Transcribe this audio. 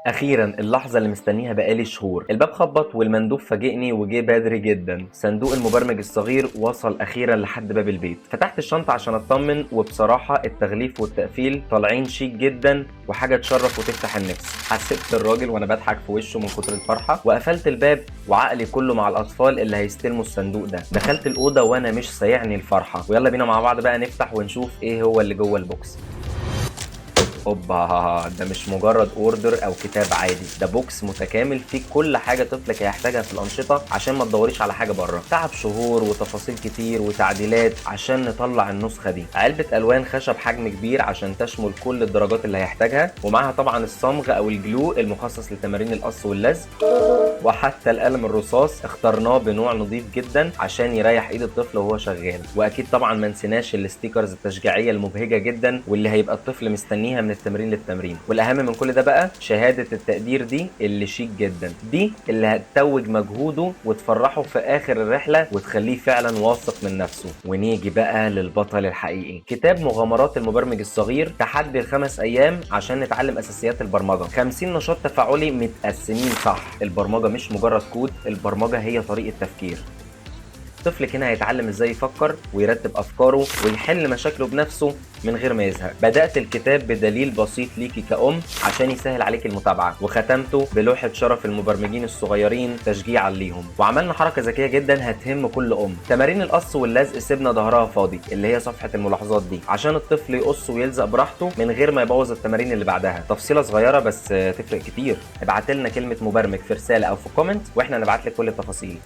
اخيرا اللحظه اللي مستنيها بقالي شهور. الباب خبط والمندوب فاجئني وجه بدري جدا. صندوق المبرمج الصغير وصل اخيرا لحد باب البيت. فتحت الشنطه عشان اطمن، وبصراحه التغليف والتقفيل طالعين شيك جدا وحاجه تشرف وتفتح النفس. حسبت الراجل وانا بضحك في وشه من كتر الفرحه، وقفلت الباب وعقلي كله مع الاطفال اللي هيستلموا الصندوق ده. دخلت الاوضه وانا مش سايعني الفرحه، ويلا بينا مع بعض بقى نفتح ونشوف ايه هو اللي جوه البوكس. اوبا، ده مش مجرد اوردر او كتاب عادي، ده بوكس متكامل فيه كل حاجه طفلك هيحتاجها في الانشطه عشان ما تدوريش على حاجه بره. تعب شهور وتفاصيل كتير وتعديلات عشان نطلع النسخه دي. علبه الوان خشب حجم كبير عشان تشمل كل الدرجات اللي هيحتاجها، ومعاها طبعا الصمغ او الجلو المخصص لتمارين القص واللزق، وحتى القلم الرصاص اخترناه بنوع نظيف جدا عشان يريح ايد الطفل وهو شغال. واكيد طبعا ما نسيناش الستيكرز التشجيعيه المبهجه جدا واللي هيبقى الطفل مستنيها من التمرين للتمرين. والاهم من كل ده بقى شهاده التقدير دي اللي شيك جدا، دي اللي هتتوج مجهوده وتفرحه في اخر الرحله وتخليه فعلا واثق من نفسه. ونيجي بقى للبطل الحقيقي. كتاب مغامرات المبرمج الصغير، تحدي ال5 ايام عشان نتعلم اساسيات البرمجه. 50 نشاط تفاعلي متقسمين صح. البرمجه مش مجرد كود، البرمجه هي طريقه تفكير. طفلك هنا هيتعلم ازاي يفكر ويرتب افكاره ويحل مشاكله بنفسه من غير ما يزهق. بدأت الكتاب بدليل بسيط ليكي كأم عشان يسهل عليك المتابعة، وختمته بلوحة شرف المبرمجين الصغيرين تشجيعا ليهم. وعملنا حركة ذكية جدا هتهم كل أم. تمارين القص واللزق سيبنا ظهرها فاضي، اللي هي صفحة الملاحظات دي، عشان الطفل يقص ويلزق براحته من غير ما يبوظ التمارين اللي بعدها. تفصيلة صغيرة بس تفرق كتير. ابعت لنا كلمة مبرمج في رسالة أو في كومنت واحنا نبعت لك كل التفاصيل.